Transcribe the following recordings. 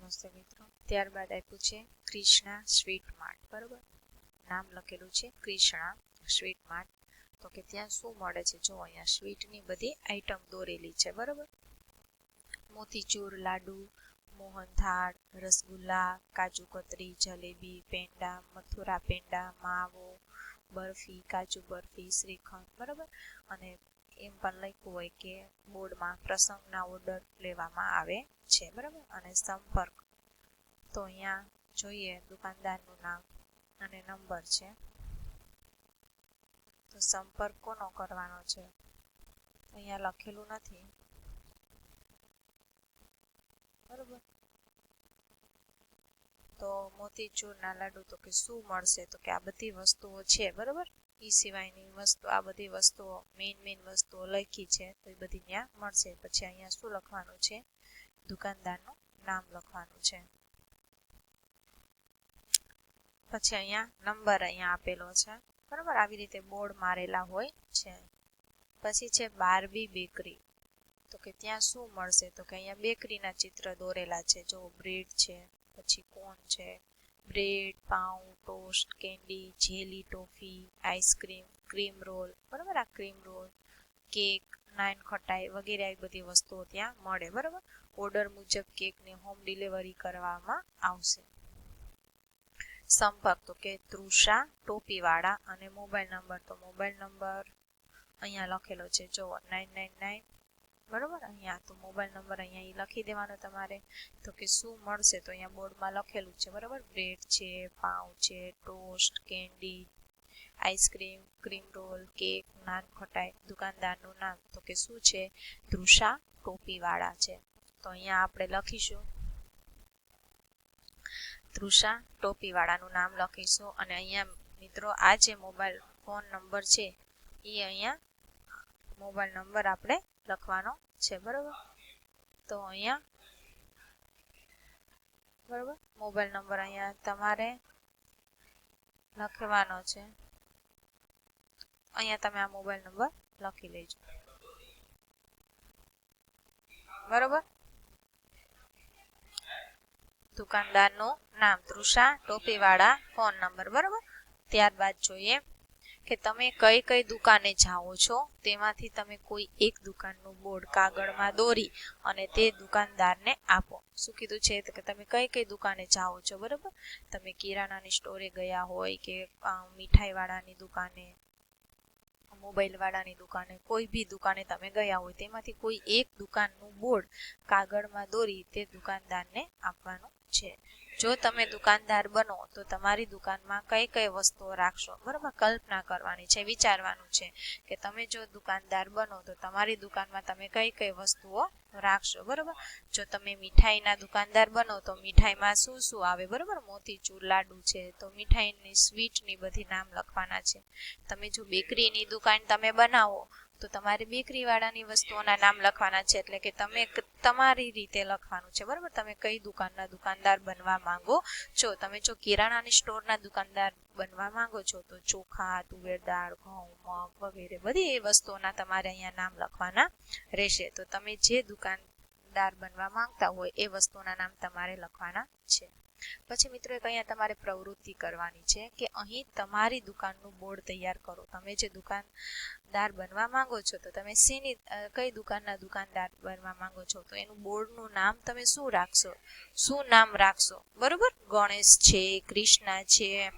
નમસ્તે મિત્રો. ત્યારબાદ આપ્યું છે ક્રિષ્ના સ્વીટ માર્ટ. બરોબર, નામ લખેલું છે ક્રિષ્ના સ્વીટ માર્ટ. તો કે ત્યાં શું મળે છે? જો અહીંયા સ્વીટની બધી આઈટમ દોરેલી છે. બરોબર, મોતીચૂર લાડુ, મોહનથાળ, રસગુલ્લા, કાજુ કતરી, જલેબી, પેંડા, મથુરા પેંડા, માવો, બરફી, કાજુ બરફી, શ્રીખંડ. બરોબર, અને એમ પણ લખ્યું હોય કે બોર્ડમાં પ્રસંગના ઓર્ડર લેવામાં આવે છે. બરાબર, અને સંપર્ક તો અહીંયા જોઈએ દુકાનદારનું નામ અને નંબર છે. તો સંપર્ક કોનો કરવાનો છે અહીંયા લખેલું નથી. બરોબર, તો મોતીચૂરના લાડુ તો કે શું મળશે? તો કે આ બધી વસ્તુઓ છે. બરોબર, એ સિવાયની વસ્તુ, આ બધી વસ્તુઓ મેઇન વસ્તુઓ લખી છે તો એ બધી ત્યાં મળશે. પછી અહીંયા શું લખવાનું છે? દુકાનદારનું નામ લખવાનું છે. પછી અહીંયા નંબર અહીંયા આપેલો છે. બરાબર, આવી રીતે બોર્ડ મારેલા હોય છે. પછી છે બાર્બી બેકરી. તો કે ત્યાં શું મળશે? તો કે અહીંયા બેકરીના ચિત્ર દોરેલા છે. જો બ્રેડ છે, પછી કોન છે, બ્રેડ, પાઉં, toast, candy, jelly, toffee, ice cream, cream roll. બરાબર, આ cream roll, cake, nankhatai વગેરે આવી બધી વસ્તુઓ ત્યાં મળે. બરાબર, ઓર્ડર મુજબ કેકની હોમ ડિલિવરી કરવામાં આવશે. સંપર્ક તો કે તૃષા ટોપીવાળા, અને મોબાઈલ નંબર તો મોબાઈલ નંબર અહીંયા લખેલો છે. જો 999. બરોબર, અહીંયા તો મોબાઈલ નંબર અહીંયા એ લખી દેવાનો તમારે. તો કે શું મળશે? તો અહીંયા બોર્ડમાં લખેલું છે. બરાબર, બ્રેડ છે, પાઉં છે, toast, candy, ice cream, cream roll, cake, nankhatai. દુકાનદારનું નામ તો કે શું છે? તૃષા ટોપીવાળા છે. તો અહીંયા આપણે લખીશું તૃષા ટોપીવાળાનું નામ લખીશું. અને અહીંયા મિત્રો આ જે મોબાઈલ ફોન નંબર છે એ અહીંયા મોબાઈલ નંબર આપણે લખવાનો છે. બરોબર, તો અહીંયા બરોબર મોબાઈલ નંબર અહીંયા તમારે લખવાનો છે. અહીંયા તમે આ મોબાઈલ નંબર લખી લેજો. બરોબર, દુકાનદારનું નામ તૃષા ટોપીવાળા, ફોન નંબર. બરોબર, ત્યારબાદ જોઈએ કે તમે કઈ કઈ દુકાને જાઓ છો તેમાંથી તમે કોઈ એક દુકાનનું બોર્ડ કાગળમાં દોરી અને તે દુકાનદારને આપો. શું કીધું છે? તો કે તમે કઈ કઈ દુકાને જાઓ છો. બરોબર, તમે કિરાણાની સ્ટોરે ગયા હોય કે મીઠાઈવાળાની દુકાને, મોબાઈલવાળાની દુકાને, કોઈ બી દુકાને તમે ગયા હોય તેમાંથી કોઈ એક દુકાનનું બોર્ડ કાગળમાં દોરી તે દુકાનદારને આપવાનું છે. જો તમે દુકાનદાર બનો તો તમારી દુકાનમાં કઈ કઈ વસ્તુઓ રાખશો? બરાબર, કલ્પના કરવાની છે, વિચારવાનું છે કે તમે જો દુકાનદાર બનો તો તમારી દુકાનમાં તમે કઈ કઈ વસ્તુઓ રાખશો. બરાબર, જો તમે મીઠાઈના દુકાનદાર બનો તો મીઠાઈમાં શું શું આવે? બરાબર, મોતીચૂર લાડુ છે તો મીઠાઈની સ્વીટની બધી નામ લખવાના છે. તમે જો બેકરીની દુકાન તમે બનાવો તો તમારે બેકરીવાળાની વસ્તુઓના નામ લખવાના છે. એટલે કે તમે તમારી રીતે લખવાનું છે. બરાબર, તમે કઈ દુકાનના દુકાનદાર બનવા માંગો છો. તમે જો કિરાણાની સ્ટોરના દુકાનદાર બનવા માંગો છો તો ચોખા, તુવેર દાળ, ઘઉં, મગ વગેરે બધી એ વસ્તુઓના તમારે અહીંયા નામ લખવાના રહેશે. તો તમે જે દુકાનદાર બનવા માંગતા હોય એ વસ્તુઓના નામ તમારે લખવાના છે. પછી મિત્રો એક અહીંયા તમારે પ્રવૃત્તિ કરવાની છે કે અહીં તમારી દુકાનનું બોર્ડ તૈયાર કરો. તમે જે દુકાનદાર બનવા માંગો છો તો તમે કઈ દુકાનના દુકાનદાર બનવા માંગો છો તો એનું બોર્ડનું નામ તમે શું રાખશો? શું નામ રાખશો? બરોબર, ગણેશ છે, કૃષ્ણા છે,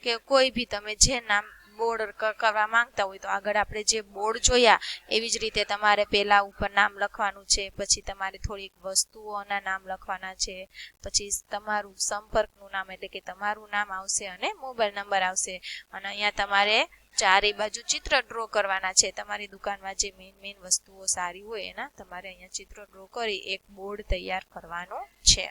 કે કોઈ બી તમે જે નામ બોર્ડ કરવા માંગતા હોય તો આગળ આપણે જે બોર્ડ જોયા એવી જ રીતે તમારે પહેલા ઉપર નામ લખવાનું છે. પછી તમારે થોડીક વસ્તુઓના નામ લખવાના છે. પછી તમારું સંપર્કનું નામ એટલે કે તમારું નામ આવશે અને મોબાઈલ નંબર આવશે. અને અહીંયા તમારે ચારે બાજુ ચિત્ર ડ્રો કરવાના છે. તમારી દુકાનમાં જે મેઇન વસ્તુઓ સારી હોય એના તમારે અહીંયા ચિત્ર ડ્રો કરી એક બોર્ડ તૈયાર કરવાનો છે.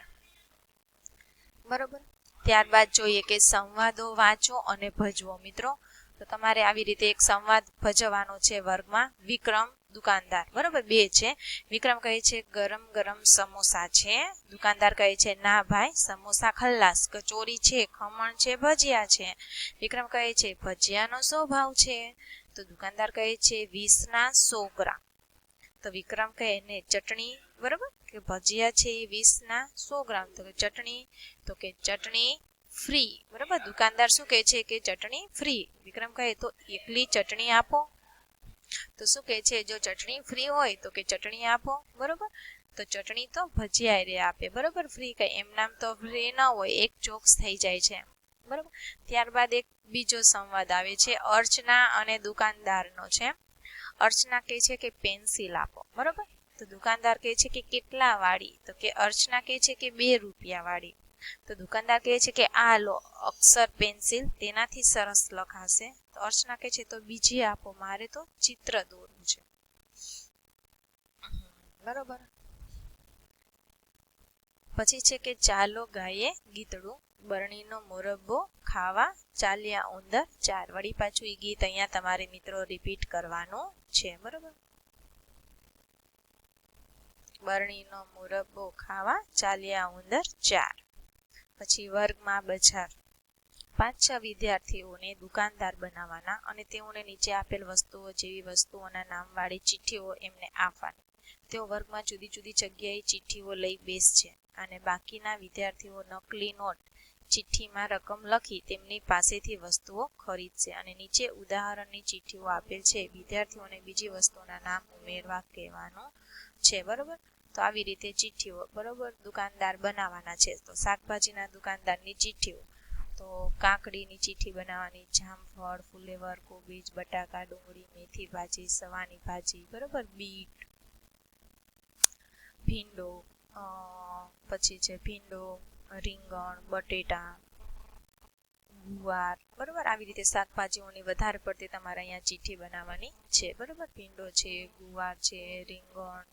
બરોબર, ત્યારબાદ જોઈએ કે સંવાદો વાંચો અને ભજવો. મિત્રો તો તમારે આવી રીતે એક સંવાદ ભજવવાનો છે વર્ગમાં. વિક્રમ દુકાનદાર, બરોબર, બે છે. વિક્રમ કહે છે ગરમ ગરમ સમોસા છે. દુકાનદાર કહે છે ના ભાઈ, સમોસા ખલ્લાસ. કચોરી છે, ખમણ છે, ભજીયા છે. વિક્રમ કહે છે ભજીયાનો શું ભાવ છે? તો દુકાનદાર કહે છે 20 ના 100 ગ્રામ. તો વિક્રમ કહે ને ચટણી, બરોબર, કે કે ભજીયા છે એ 20ના 100 ગ્રામ, તો કે ચટણી ફ્રી, બરાબર. દુકાનદાર શું કહે છે કે ચટણી ફ્રી. વિક્રમ કહે તો એકલી ચટણી આપો, તો શું કહે છે જો ચટણી ફ્રી હોય તો કે ચટણી આપો, બરોબર. તો ચટણી તો ભજીયા રે આપે, બરોબર. ફ્રી કઈ એમ નામ તો ફ્રી ન હોય, એક જોક્સ થઈ જાય છે, બરોબર. ત્યારબાદ એક બીજો સંવાદ આવે છે અર્ચના અને દુકાનદારનો છે. અર્ચના કહે છે કે પેન્સિલ આપો, બરોબર. તો દુકાનદાર કહે છે કે કેટલા વાળી, તો કે અર્ચના કહે છે કે 2 રૂપિયા વાળી. તો દુકાનદાર કહે છે કે આ લો અક્ષર પેન્સિલ, તેનાથી સરસ લખાશે. તો અર્ચના કહે છે તો બીજી આપો, મારે તો ચિત્ર દોરવું છે, બરોબર. પછી છે કે ચાલો ગાયે ગીતડું, બરણીનો મોરબ્બો ખાવા ચાલ્યા ઉંદર 4. વળી પાછું એ ગીત અહીંયા તમારે મિત્રો રિપીટ કરવાનું છે, બરોબર. બરણીનો મોરબ્બો ખાવા ચાલ્યા ઉંદર 4. પછી વર્ગમાં બજાર. 5-6 વિદ્યાર્થીઓને દુકાનદાર બનાવવાના અને તેઓને નીચે આપેલ વસ્તુઓ જેવી વસ્તુઓના નામવાળી ચિઠ્ઠીઓ એમને આપવાની. તેઓ વર્ગમાં જુદી જુદી જગ્યાએ ચિઠ્ઠીઓ લઈ બેસશે અને બાકીના વિદ્યાર્થીઓ નકલી નોટ ચિઠ્ઠીમાં રકમ લખી તેમની પાસેથી વસ્તુઓ ખરીદશે અને નીચે ઉદાહરણની ચિઠ્ઠીઓ આપેલ છે, વિદ્યાર્થીઓને બીજી વસ્તુઓના નામ ઉમેરવા કહેવાનું છે, બરોબર. તો આવી રીતે ચિઠ્ઠીઓ, બરોબર, દુકાનદાર બનાવવાના છે. તો શાકભાજીના દુકાનદારની ચિઠ્ઠીઓ, તો કાકડીની ચિઠ્ઠી બનાવવાની, જામફળ, ફુલેવર, કોબીજ, બટાકા, ડુંગળી, મેથી ભાજી, સવાની ભાજી, બરોબર, બીટ, ભીંડો, પછી છે ભીંડો, રીંગણ, બટેટા, ગુવાર, બરોબર. આવી રીતે શાકભાજીઓની વધારે પડતી તમારે અહીંયા ચિઠ્ઠી બનાવવાની છે, બરોબર. ભીંડો છે, ગુવાર છે, રીંગણ,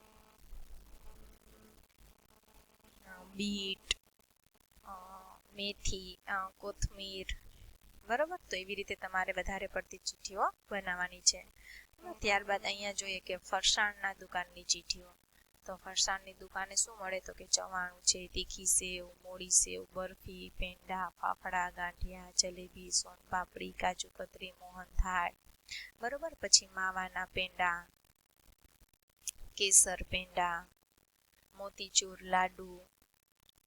બીટ, મેથી, કોથમીર, બરોબર. તો એવી રીતે તમારે વધારે પડતી ચિઠ્ઠીઓ બનાવવાની છે. ત્યારબાદ અહીંયા જોઈએ કે ફરસાણના દુકાનની ચિઠ્ઠીઓ. તો ફરસાણની દુકાને શું મળે તો કે ચવાણું છે, તીખી સેવ, મોળી સેવ, બરફી, પેંડા, ફાફડા, ગાંઠિયા, જલેબી, સોનપાપડી, કાજુ કતરી, મોહનથાળ, બરોબર. પછી માવાના પેંડા, કેસર પેંડા, મોતીચૂર લાડુ,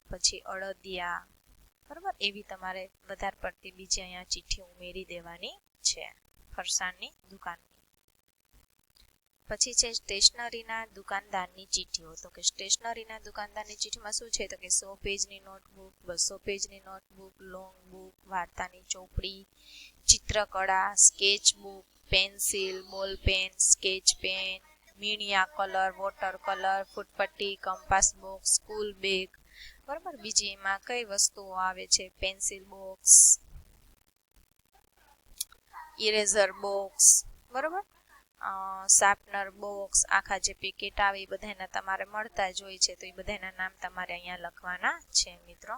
પછી અડદિયા, બરોબર. એવી તમારે વધારે પડતી બીજી અહીંયા ચિઠ્ઠી ઉમેરી દેવાની છે ફરસાણની દુકાનની. પછી છે સ્ટેશનરીના દુકાનદારની ચિઠ્ઠીઓ. તો કે સ્ટેશનરીના દુકાનદારની ચિઠ્ઠીમાં શું છે તો કે 100 પેજની નોટબુક, 200 પેજની નોટબુક, લોંગ બુક, વાર્તાની ચોપડી, ચિત્રકળા, sketch book, pencil, ball pen, sketch pen, મીણિયા કલર, વોટર કલર, ફૂટપટ્ટી, કંપાસ બોક્સ, સ્કૂલ બેગ, બરોબર. બીજી એમાં કઈ વસ્તુઓ આવે છે, પેન્સિલ બોક્સ, ઇરેઝર બોક્સ, બરોબર, શાર્પનર બોક્સ, આખા જે પેકેટ આવે એ બધાના તમારે મળતા જ હોય છે, તો એ બધાના નામ તમારે અહીંયા લખવાના છે મિત્રો.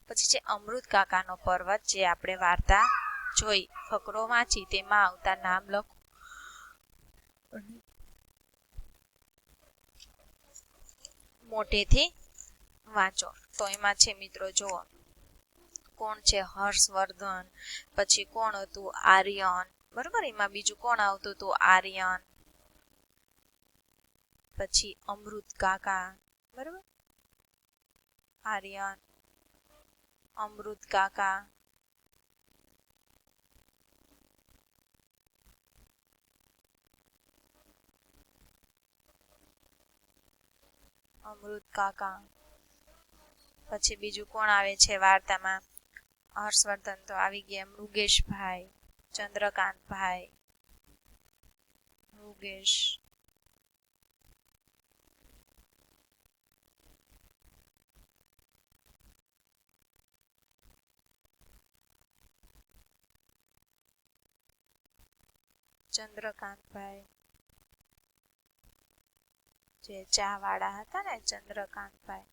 પછી છે અમૃત કાકાનો પર્વત, જે આપણે વાર્તા જોઈ, ફકરો વાંચી, તેમાં આવતા નામ લખો મોટેથી વાંચો. તો એમાં છે મિત્રો જુઓ કોણ છે, હર્ષવર્ધન, પછી કોણ હતું, આર્યન, બરોબર. એમાં બીજું કોણ આવતું હતું, આર્યન, પછી અમૃત કાકા, બરોબર, આર્યન, અમૃત કાકા, અમૃત કાકા. પછી બીજું કોણ આવે છે વાર્તામાં, હર્ષવર્ધન તો આવી ગયા, મૃગેશભાઈ, ચંદ્રકાંતભાઈ, મૃગેશ, ચંદ્રકાંતભાઈ, જે ચા વાળા હતા ને ચંદ્રકાંતભાઈ.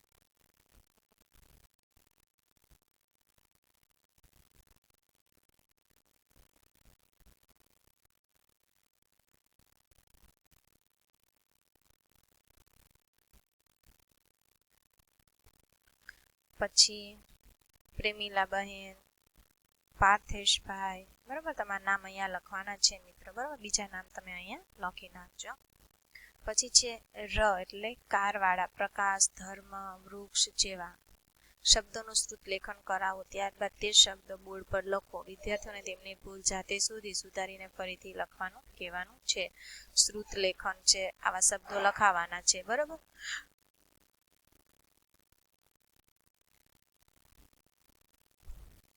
પછી પ્રેમીલાબહેન, પાર્થેશભાઈ, બરોબર. તમારા નામ અહીંયા લખવાના છે મિત્રો, બરોબર. બીજા નામ તમે અહીંયા લખી નાખજો. પછી છે ર એટલે કારવાળા, પ્રકાશ, ધર્મ, વૃક્ષ જેવા શબ્દોનું શ્રુત લેખન કરાવો. ત્યારબાદ તે શબ્દ બોર્ડ પર લખો. વિદ્યાર્થીઓને તેમની ભૂલ જાતે સુધારીને ફરીથી લખવાનું કહેવાનું છે. શ્રુત લેખન છે, આવા શબ્દો લખાવાના છે. બરોબર.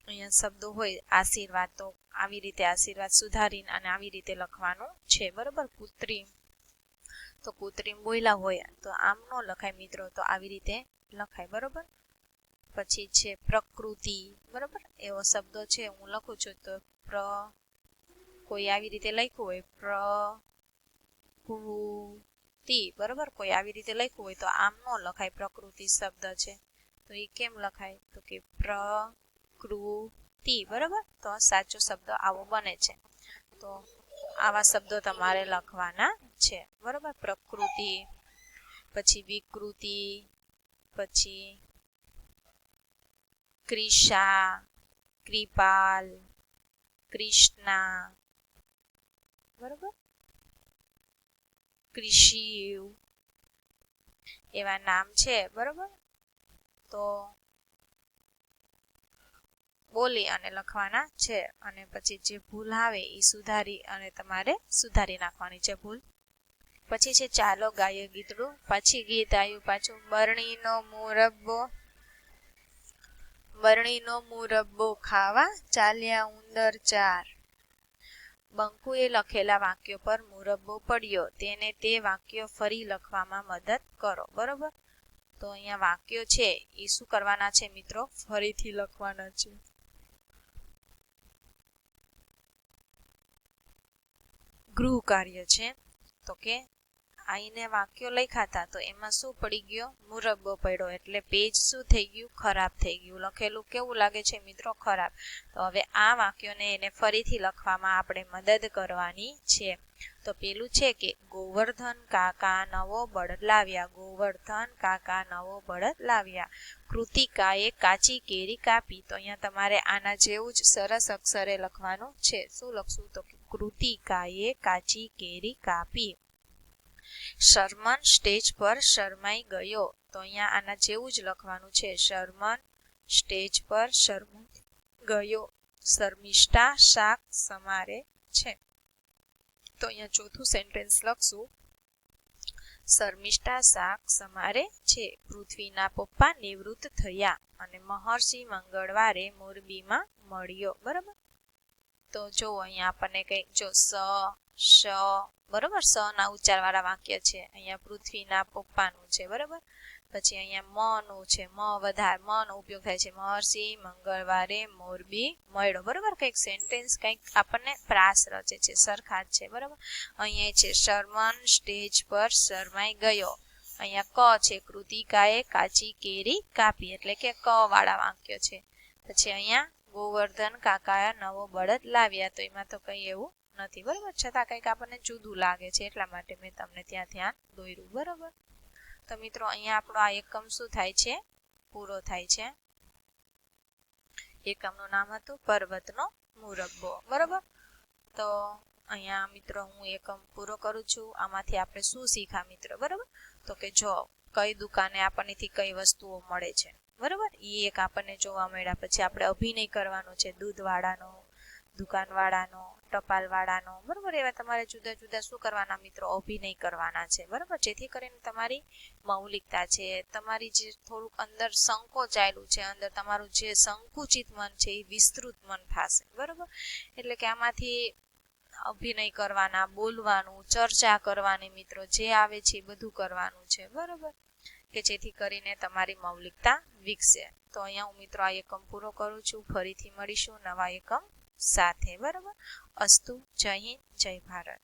અહીંયા શબ્દો હોય આશીર્વાદ, તો આવી રીતે આશીર્વાદ સુધારીને અને આવી રીતે લખવાનું છે. બરોબર. કૃત્રિમ, તો કૃત્રિમ બોયલા હોય તો આમ ન લખાય મિત્રો, તો આવી રીતે લખાય. બરોબર. પછી છે પ્રકૃતિ. બરોબર. એવો શબ્દો છે, હું લખું છું તો કોઈ આવી રીતે લખ્યું હોય પ્રકૃતિ. બરોબર. કોઈ આવી રીતે લખ્યું હોય તો આમ ન લખાય. પ્રકૃતિ શબ્દ છે તો એ કેમ લખાય, તો કે પ્રકૃતિ. બરોબર. તો સાચો શબ્દ આવો બને છે. તો આવા શબ્દો તમારે લખવાના છે. બરોબર. પ્રકૃતિ, પછી વિકૃતિ, પછી ક્રિશા, કૃપાલ, કૃષ્ણા. બરોબર. કૃષિવ એવા નામ છે. બરોબર. તો બોલી અને લખવાના છે. અને પછી જે ભૂલ આવે એ તમારે સુધારી નાખવાની છે ભૂલ. પછી છે ચાલો ગાય ગીતડું. પછી ગીત આવ્યું પાછું બરણીનો મુરબ્બો ખાવા ચાલ્યા ઉંદર 4. બંકુએ લખેલા વાક્યો પર મુરબ્બો પડ્યો. તેને તે વાક્યો ફરી લખવામાં મદદ કરો. બરોબર. તો અહીંયા વાક્યો છે એ શું કરવાના છે મિત્રો, ફરીથી લખવાના છે. ગૃહ કાર્ય છે, તો કે આઈને વાક્યો લખ્યા હતા તો એમાં શું પડી ગયો, મુરબ્બો પડ્યો. એટલે પેજ શું થઈ ગયું, ખરાબ થઈ ગયું. લખેલું કેવું લાગે છે મિત્રો, ખરાબ. તો હવે આ વાક્યોને એને ફરીથી લખવામાં આપણે મદદ કરવાની છે. તો પેલું છે કે ગોવર્ધન કાકા નવો બળદ લાવ્યા. ગોવર્ધન કાકા નવો બળદ લાવ્યા. કૃતિકાએ કાચી કેરી કાપી. તો અહીંયા તમારે આના જેવું જ સરસ અક્ષરે લખવાનું છે. શું લખશું, તો કૃતિકાએ કાચી કેરી કાપી. શરમન સ્ટેજ પર શરમાઈ ગયો. તો અહીંયા આના જેવું જ લખવાનું છે. શરમન સ્ટેજ પર શરમાઈ ગયો. શર્મિષ્ઠા શાક સમારે છે. તો અહીંયા ચોથું સેન્ટેન્સ લખશું. શર્મિષ્ઠા શાક સમારે છે. પૃથ્વીના પપ્પા નિવૃત્ત થયા અને મહર્ષિ મંગળવારે મોરબીમાં મળ્યો. બરાબર. તો જો અહીંયા આપણને કંઈક જો શ બરોબર, સ ના ઉચ્ચાર વાળા વાક્ય છે. અહીંયા પૃથ્વીના પપ્પાનું છે. બરોબર. પછી અહીંયા મ નું છે, મ વધારે મ નો ઉપયોગ થાય છે. મહર્ષિ મંગળવારે મોરબી મળ્યો. બરોબર. કંઈક સેન્ટેન્સ કંઈક આપણને પ્રાસ રચે છે, સરખા જ છે. બરોબર. અહીંયા છે શરમન સ્ટેજ પર શરમાઈ ગયો. અહીંયા ક છે, કૃતિકાએ કાચી કેરી કાપી, એટલે કે ક વાળા વાક્ય છે. પછી અહીંયા ગોવર્ધન કાકા નવો બળદ લાવ્યા. તો એમાં તો કઈ એવું નથી. બરોબર. છતાં કંઈક આપણને જુદું લાગે છે એટલા માટે મેં તમને ત્યાં ધ્યાન દોર્યું. બરોબર. તો મિત્રો અહીંયા આપણો આ એકમ શું થાય છે, પૂરો થાય છે. એકમનું નામ હતું પર્વતનો મુરબ્બો. બરોબર. તો અહીંયા મિત્રો હું એકમ પૂરો કરું છું. આમાંથી આપણે શું શીખ્યા મિત્રો, બરોબર. તો કે જો કઈ દુકાને આપણનેથી કઈ વસ્તુઓ મળે છે, બરોબર, એ એક આપણને જોવા મળ્યા. પછી આપણે અભિનય કરવાનો છે, દૂધવાળાનો, દુકાનવાળાનો, ટપાલવાળાનો. બરોબર. એવા તમારે જુદા જુદા શું કરવાના મિત્રો, અભિનય કરવાના છે. બરોબર. જેથી કરીને તમારી મૌલિકતા છે, તમારી જે થોડુંક અંદર સંકોચાયેલું છે, અંદર તમારું જે સંકુચિત મન છે એ વિસ્તૃત મન થશે. બરોબર. એટલે કે આમાંથી અભિનય કરવાના, બોલવાનું, ચર્ચા કરવાની મિત્રો, જે આવે છે એ બધું કરવાનું છે. બરોબર. કે જેથી કરીને તમારી મૌલિકતા વિકસે. તો અહીંયા હું મિત્રો આ એકમ પૂરો કરું છું. ફરીથી મળીશું નવા એકમ સાથે. બરોબર. અસ્તુ. જય હિન્દ, જય ભારત.